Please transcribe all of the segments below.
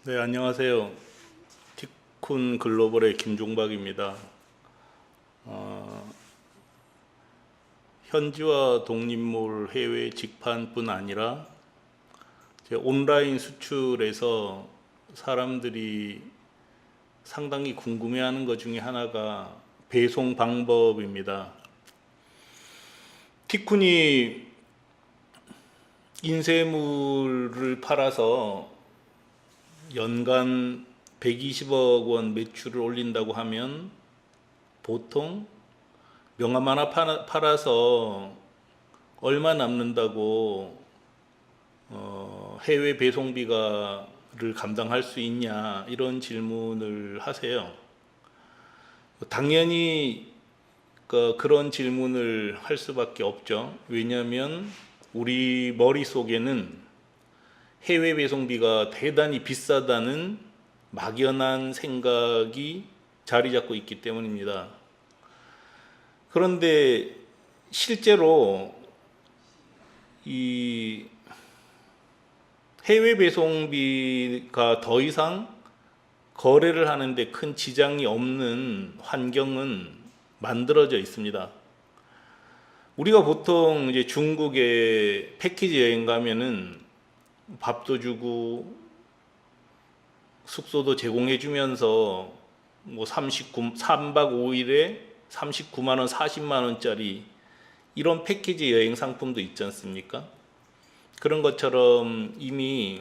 네, 안녕하세요. 티쿤 글로벌의 김종박입니다. 현지화 독립몰 해외 직판뿐 아니라 온라인 수출에서 사람들이 상당히 궁금해하는 것 중에 하나가 배송 방법입니다. 티쿤이 인쇄물을 팔아서 연간 120억 원 매출을 올린다고 하면 보통 명함 하나 팔아서 얼마 남는다고 해외 배송비가를 감당할 수 있냐 이런 질문을 하세요. 당연히 그런 질문을 할 수밖에 없죠. 왜냐하면 우리 머릿속에는 해외 배송비가 대단히 비싸다는 막연한 생각이 자리 잡고 있기 때문입니다. 그런데 실제로 이 해외 배송비가 더 이상 거래를 하는데 큰 지장이 없는 환경은 만들어져 있습니다. 우리가 보통 이제 중국에 패키지 여행 가면은 밥도 주고 숙소도 제공해 주면서 뭐 3박 5일에 39만 원, 40만 원짜리 이런 패키지 여행 상품도 있지 않습니까? 그런 것처럼 이미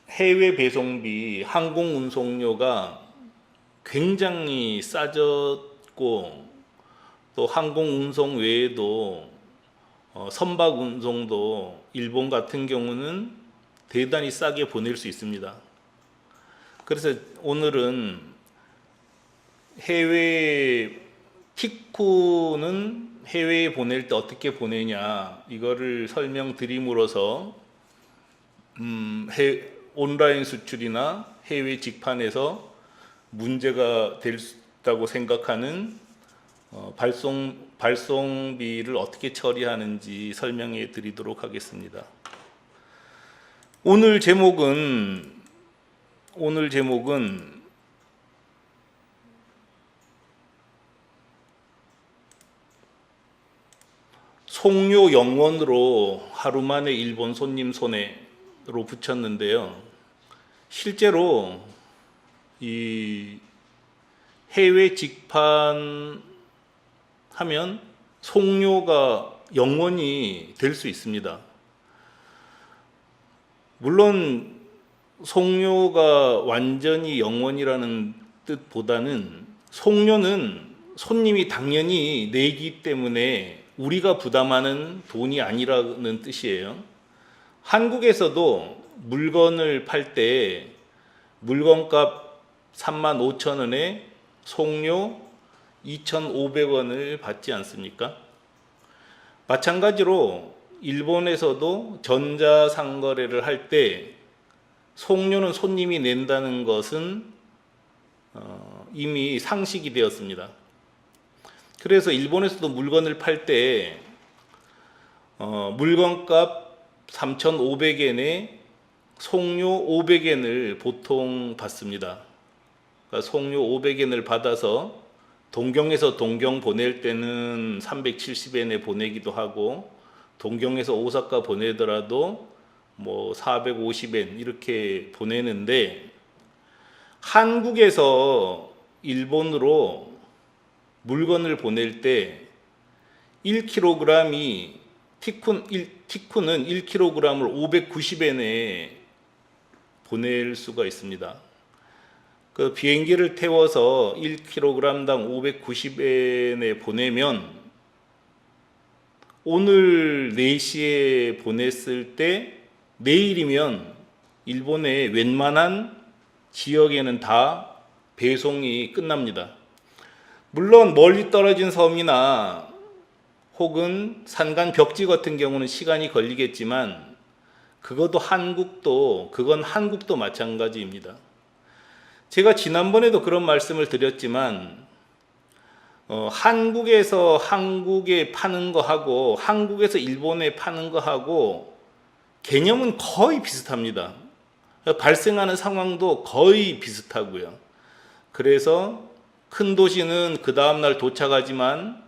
해외 배송비, 항공 운송료가 굉장히 싸졌고 또 항공 운송 외에도 선박 운송도 일본 같은 경우는 대단히 싸게 보낼 수 있습니다. 그래서 오늘은 티쿠는 해외에 보낼 때 어떻게 보내냐 이거를 설명드림으로써 온라인 수출이나 해외 직판에서 문제가 됐다고 생각하는 발송비를 어떻게 처리하는지 설명해 드리도록 하겠습니다. 오늘 제목은 송료 0원으로 하루 만에 일본 손님 손해로 붙였는데요. 실제로 이 해외 직판 하면 송료가 0원이 될 수 있습니다. 물론 송료가 완전히 0원이라는 뜻보다는 송료는 손님이 당연히 내기 때문에 우리가 부담하는 돈이 아니라는 뜻이에요. 한국에서도 물건을 팔 때 물건값 35,000원에 송료 2,500원을 받지 않습니까? 마찬가지로 일본에서도 전자상거래를 할 때 송료는 손님이 낸다는 것은 이미 상식이 되었습니다. 그래서 일본에서도 물건을 팔 때 물건값 3,500엔에 송료 500엔을 보통 받습니다. 그러니까 송료 500엔을 받아서 동경에서 동경 보낼 때는 370엔에 보내기도 하고 동경에서 오사카 보내더라도 뭐 450엔 이렇게 보내는데 한국에서 일본으로 물건을 보낼 때 1kg이 티쿤은 1kg을 590엔에 보낼 수가 있습니다. 그 비행기를 태워서 1kg당 590엔에 보내면 오늘 4시에 보냈을 때 내일이면 일본의 웬만한 지역에는 다 배송이 끝납니다. 물론 멀리 떨어진 섬이나 혹은 산간 벽지 같은 경우는 시간이 걸리겠지만 그건 한국도 마찬가지입니다. 제가 지난번에도 그런 말씀을 드렸지만 한국에서 한국에 파는 거하고 한국에서 일본에 파는 거하고 개념은 거의 비슷합니다. 발생하는 상황도 거의 비슷하고요. 그래서 큰 도시는 그 다음날 도착하지만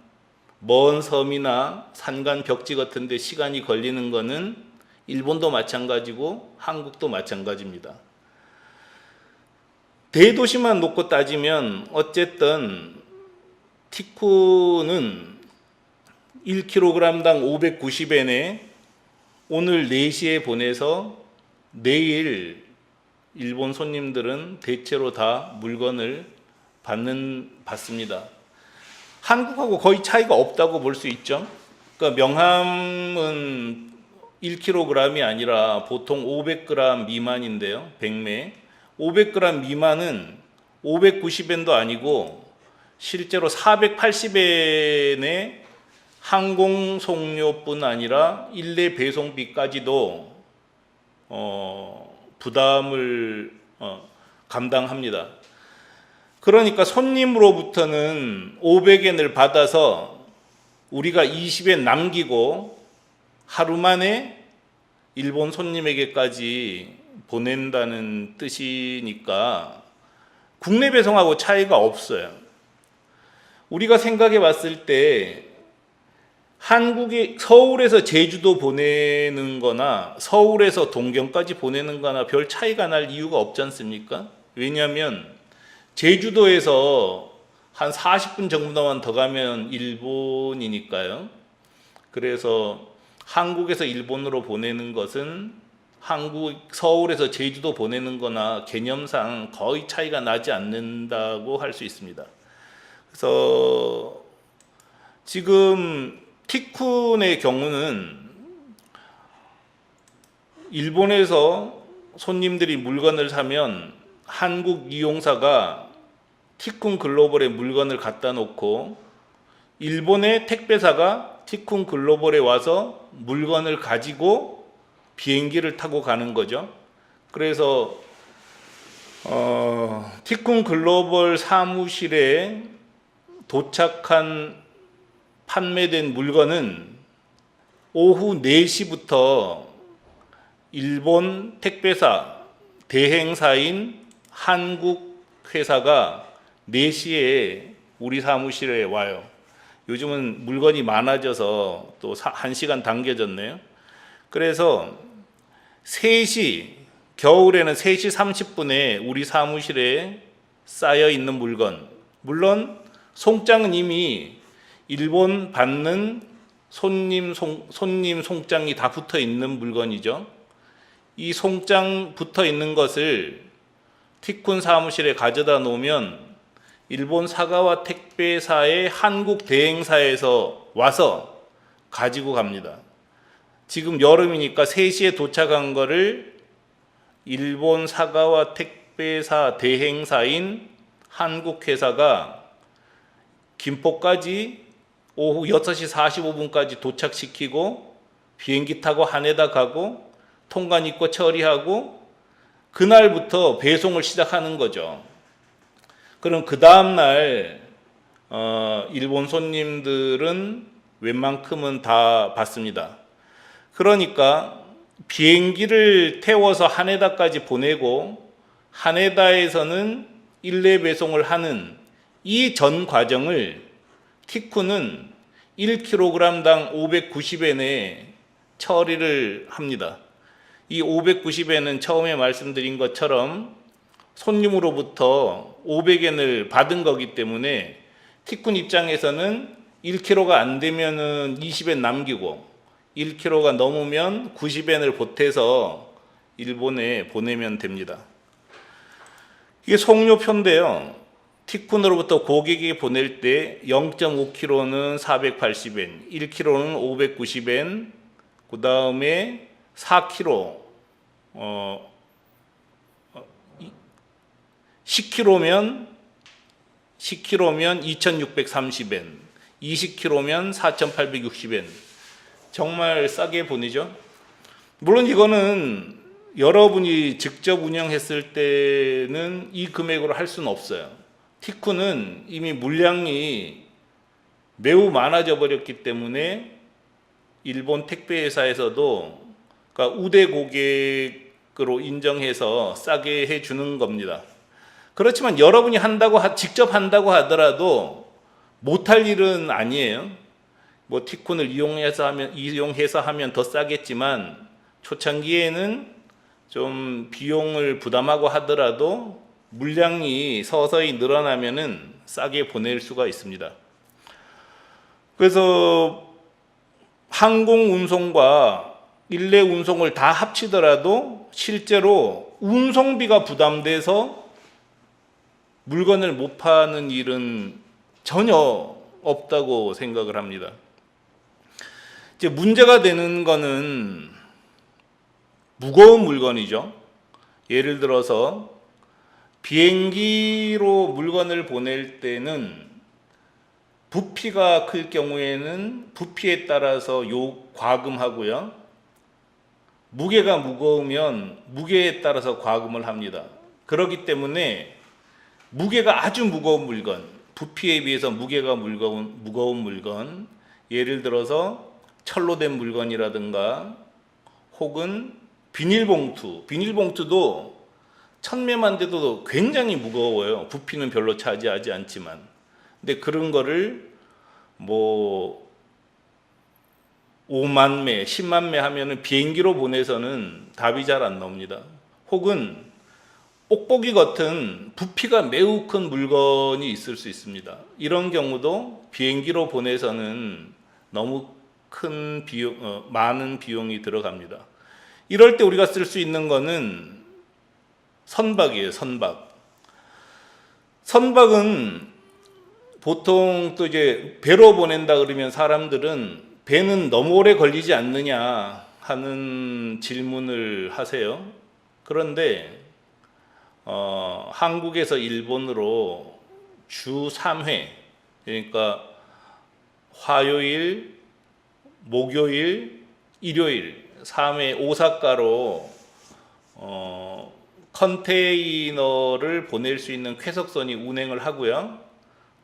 먼 섬이나 산간 벽지 같은 데 시간이 걸리는 거는 일본도 마찬가지고 한국도 마찬가지입니다. 대도시만 놓고 따지면 어쨌든 티쿠는 1kg당 590엔에 오늘 4시에 보내서 내일 일본 손님들은 대체로 다 물건을 받습니다. 한국하고 거의 차이가 없다고 볼 수 있죠. 그러니까 명함은 1kg이 아니라 보통 500g 미만인데요. 백매 500g 미만은 590엔도 아니고 실제로 480엔의 항공 송료뿐 아니라 일례 배송비까지도 부담을 감당합니다. 그러니까 손님으로부터는 500엔을 받아서 우리가 20엔 남기고 하루 만에 일본 손님에게까지 보낸다는 뜻이니까 국내 배송하고 차이가 없어요. 우리가 생각해 봤을 때 한국이 서울에서 제주도 보내는 거나 서울에서 동경까지 보내는 거나 별 차이가 날 이유가 없지 않습니까? 왜냐하면 제주도에서 한 40분 정도만 더 가면 일본이니까요. 그래서 한국에서 일본으로 보내는 것은 서울에서 제주도 보내는 거나 개념상 거의 차이가 나지 않는다고 할 수 있습니다. 그래서 지금 티쿤의 경우는 일본에서 손님들이 물건을 사면 한국 이용사가 티쿤 글로벌에 물건을 갖다 놓고 일본의 택배사가 티쿤 글로벌에 와서 물건을 가지고 비행기를 타고 가는 거죠. 그래서 티쿤 글로벌 사무실에 도착한 판매된 물건은 오후 4시부터 일본 택배사 대행사인 한국 회사가 4시에 우리 사무실에 와요. 요즘은 물건이 많아져서 또 1시간 당겨졌네요. 그래서 3시, 겨울에는 3시 30분에 우리 사무실에 쌓여 있는 물건, 물론 송장은 이미 일본 받는 손님 송장이 다 붙어 있는 물건이죠. 이 송장 붙어 있는 것을 티쿤 사무실에 가져다 놓으면 일본 사가와 택배사의 한국 대행사에서 와서 가지고 갑니다. 지금 여름이니까 3시에 도착한 거를 일본 사가와 택배사 대행사인 한국 회사가 김포까지 오후 6시 45분까지 도착시키고 비행기 타고 하네다 가고 통관 입고 처리하고 그날부터 배송을 시작하는 거죠. 그럼 그 다음날 일본 손님들은 웬만큼은 다 받습니다. 그러니까 비행기를 태워서 하네다까지 보내고 하네다에서는 일례 배송을 하는 이 전 과정을 티쿤은 1kg당 590엔에 처리를 합니다. 이 590엔은 처음에 말씀드린 것처럼 손님으로부터 500엔을 받은 거기 때문에 티쿤 입장에서는 1kg가 안 되면은 20엔 남기고 1kg가 넘으면 90엔을 보태서 일본에 보내면 됩니다. 이게 송료표인데요. 티쿤으로부터 고객이 보낼 때 0.5kg는 480엔, 1kg는 590엔, 그 다음에 4kg, 10kg면 2,630엔, 20kg면 4,860엔. 정말 싸게 보내죠. 물론 이거는 여러분이 직접 운영했을 때는 이 금액으로 할 수는 없어요. 티쿤은 이미 물량이 매우 많아져 버렸기 때문에 일본 택배 회사에서도 그러니까 우대 고객으로 인정해서 싸게 해주는 겁니다. 그렇지만 여러분이 직접 한다고 하더라도 못할 일은 아니에요. 뭐 티콘을 이용해서 하면 더 싸겠지만 초창기에는 좀 비용을 부담하고 하더라도 물량이 서서히 늘어나면은 싸게 보낼 수가 있습니다. 그래서 항공 운송과 일례 운송을 다 합치더라도 실제로 운송비가 부담돼서 물건을 못 파는 일은 전혀 없다고 생각을 합니다. 이제 문제가 되는 거는 무거운 물건이죠. 예를 들어서 비행기로 물건을 보낼 때는 부피가 클 경우에는 부피에 따라서 과금하고요. 무게가 무거우면 무게에 따라서 과금을 합니다. 그렇기 때문에 무게가 아주 무거운 물건, 부피에 비해서 무게가 무거운 물건, 예를 들어서 철로 된 물건이라든가 혹은 비닐봉투도 천매만 돼도 굉장히 무거워요. 부피는 별로 차지하지 않지만. 근데 그런 거를 뭐 5만 매, 10만 매 하면은 비행기로 보내서는 답이 잘 안 나옵니다. 혹은 뽁뽁이 같은 부피가 매우 큰 물건이 있을 수 있습니다. 이런 경우도 비행기로 보내서는 너무 많은 비용이 들어갑니다. 이럴 때 우리가 쓸 수 있는 거는 선박이에요. 선박은 보통 또 이제 배로 보낸다 그러면 사람들은 배는 너무 오래 걸리지 않느냐 하는 질문을 하세요. 그런데 한국에서 일본으로 주 3회, 그러니까 화요일, 목요일, 일요일 3회 오사카로 컨테이너를 보낼 수 있는 쾌속선이 운행을 하고요.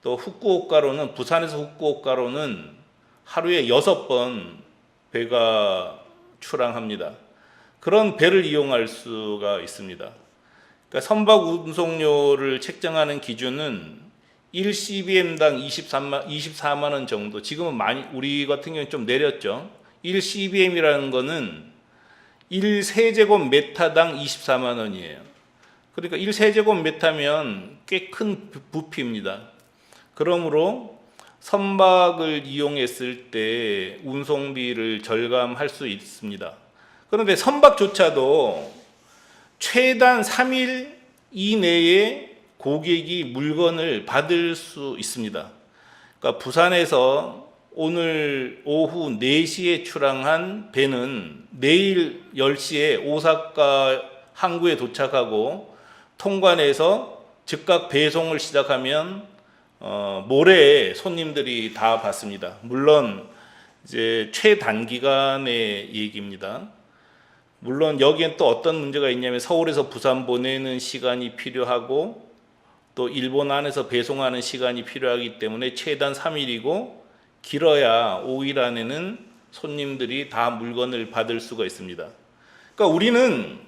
또 부산에서 후쿠오카로는 하루에 6번 배가 출항합니다. 그런 배를 이용할 수가 있습니다. 그러니까 선박 운송료를 책정하는 기준은 1CBM당 24만 원 정도. 지금은 많이 우리 같은 경우는 좀 내렸죠. 1CBM이라는 거는 1세제곱미터당 24만 원이에요. 그러니까 1세제곱미터면 꽤 큰 부피입니다. 그러므로 선박을 이용했을 때 운송비를 절감할 수 있습니다. 그런데 선박조차도 최단 3일 이내에 고객이 물건을 받을 수 있습니다. 그러니까 부산에서 오늘 오후 4시에 출항한 배는 내일 10시에 오사카 항구에 도착하고 통관해서 즉각 배송을 시작하면 모레에 손님들이 다 받습니다. 물론 이제 최단기간의 얘기입니다. 물론 여기엔 또 어떤 문제가 있냐면 서울에서 부산 보내는 시간이 필요하고 또 일본 안에서 배송하는 시간이 필요하기 때문에 최단 3일이고 길어야 5일 안에는 손님들이 다 물건을 받을 수가 있습니다. 그러니까 우리는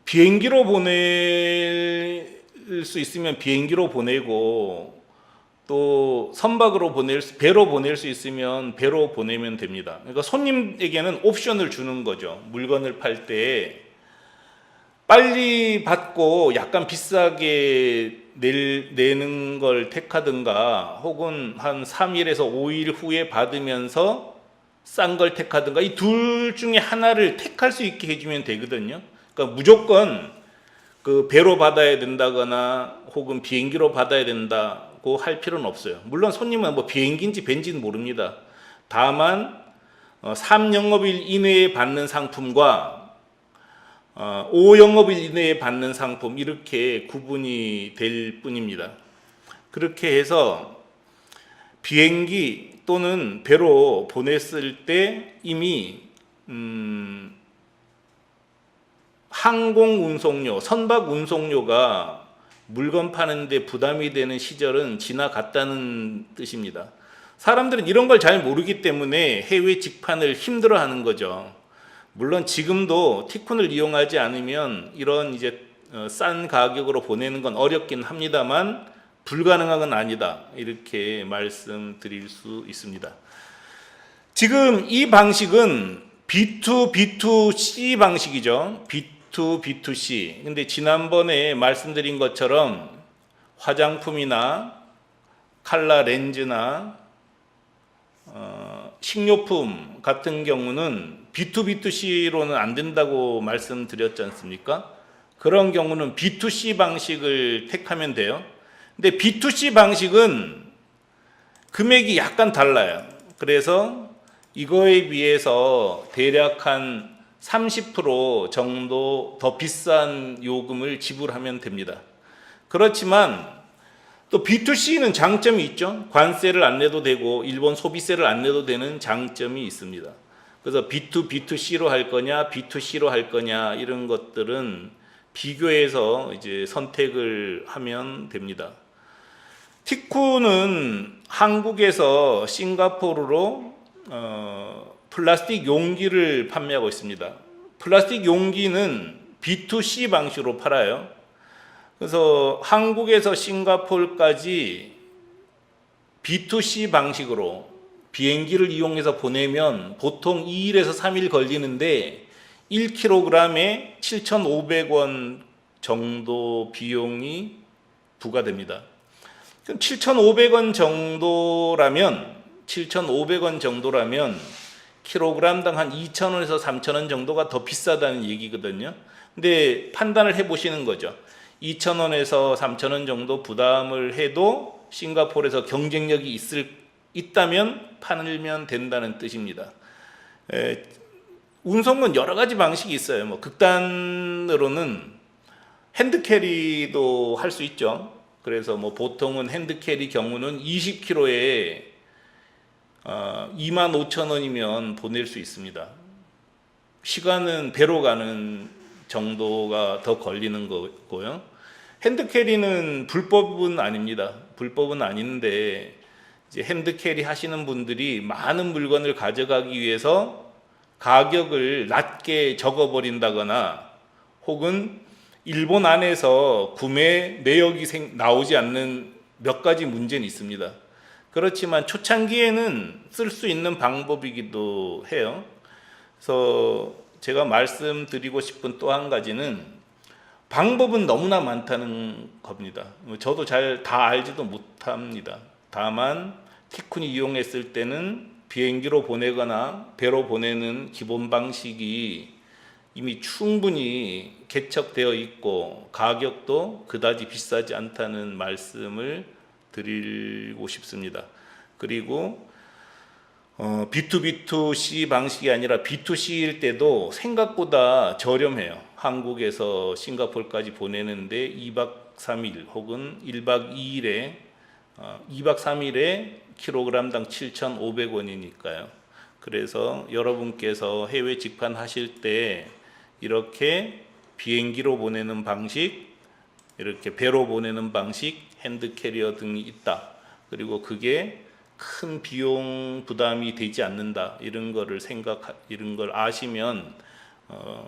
비행기로 보낼 수 있으면 비행기로 보내고 또 배로 보낼 수 있으면 배로 보내면 됩니다. 그러니까 손님에게는 옵션을 주는 거죠. 물건을 팔 때 빨리 받고 약간 비싸게 내는 걸 택하든가 혹은 한 3일에서 5일 후에 받으면서 싼 걸 택하든가 이 둘 중에 하나를 택할 수 있게 해주면 되거든요. 그러니까 무조건 그 배로 받아야 된다거나 혹은 비행기로 받아야 된다고 할 필요는 없어요. 물론 손님은 뭐 비행기인지 배인지는 모릅니다. 다만 3영업일 이내에 받는 상품과 5영업일 이내에 받는 상품 이렇게 구분이 될 뿐입니다. 그렇게 해서 비행기 또는 배로 보냈을 때 이미 항공 운송료, 선박 운송료가 물건 파는데 부담이 되는 시절은 지나갔다는 뜻입니다. 사람들은 이런 걸 잘 모르기 때문에 해외 직판을 힘들어하는 거죠. 물론 지금도 티쿤을 이용하지 않으면 이런 이제 싼 가격으로 보내는 건 어렵긴 합니다만 불가능한 건 아니다, 이렇게 말씀드릴 수 있습니다. 지금 이 방식은 B2B2C 방식이죠. B2B2C. 근데 지난번에 말씀드린 것처럼 화장품이나 칼라 렌즈나 식료품 같은 경우는 B2B2C로는 안 된다고 말씀드렸지 않습니까? 그런 경우는 B2C 방식을 택하면 돼요. 근데 B2C 방식은 금액이 약간 달라요. 그래서 이거에 비해서 대략 한 30% 정도 더 비싼 요금을 지불하면 됩니다. 그렇지만 또 B2C는 장점이 있죠. 관세를 안 내도 되고 일본 소비세를 안 내도 되는 장점이 있습니다. 그래서 B2B2C로 할 거냐, B2C로 할 거냐, 이런 것들은 비교해서 이제 선택을 하면 됩니다. 티쿤은 한국에서 싱가포르로 플라스틱 용기를 판매하고 있습니다. 플라스틱 용기는 B2C 방식으로 팔아요. 그래서 한국에서 싱가포르까지 B2C 방식으로 비행기를 이용해서 보내면 보통 2일에서 3일 걸리는데 1kg에 7,500원 정도 비용이 부과됩니다. 7,500원 정도라면 킬로그램당 한 2,000원에서 3,000원 정도가 더 비싸다는 얘기거든요. 근데 판단을 해보시는 거죠. 2,000원에서 3,000원 정도 부담을 해도 싱가포르에서 경쟁력이 있다면 팔면 된다는 뜻입니다. 운송은 여러 가지 방식이 있어요. 뭐 극단으로는 핸드캐리도 할 수 있죠. 그래서 뭐 보통은 핸드캐리 경우는 20kg에 25,000원이면 보낼 수 있습니다. 시간은 배로 가는 정도가 더 걸리는 거고요. 핸드캐리는 불법은 아닙니다. 불법은 아닌데 이제 핸드캐리 하시는 분들이 많은 물건을 가져가기 위해서 가격을 낮게 적어버린다거나 혹은 일본 안에서 구매 내역이 나오지 않는 몇 가지 문제는 있습니다. 그렇지만 초창기에는 쓸 수 있는 방법이기도 해요. 그래서 제가 말씀드리고 싶은 또 한 가지는 방법은 너무나 많다는 겁니다. 저도 잘 다 알지도 못합니다. 다만 티쿤이 이용했을 때는 비행기로 보내거나 배로 보내는 기본 방식이 이미 충분히 개척되어 있고 가격도 그다지 비싸지 않다는 말씀을 드리고 싶습니다. 그리고 B2B2C 방식이 아니라 B2C일 때도 생각보다 저렴해요. 한국에서 싱가포르까지 보내는데 2박 3일 혹은 1박 2일에 2박 3일에 킬로그램당 7,500원이니까요. 그래서 여러분께서 해외 직판하실 때 이렇게 비행기로 보내는 방식, 이렇게 배로 보내는 방식, 핸드캐리어 등이 있다. 그리고 그게 큰 비용 부담이 되지 않는다. 이런 걸 아시면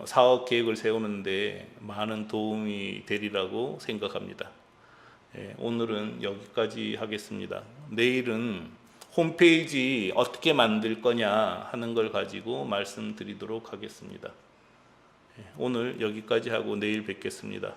사업 계획을 세우는데 많은 도움이 되리라고 생각합니다. 오늘은 여기까지 하겠습니다. 내일은 홈페이지 어떻게 만들 거냐 하는 걸 가지고 말씀드리도록 하겠습니다. 오늘 여기까지 하고 내일 뵙겠습니다.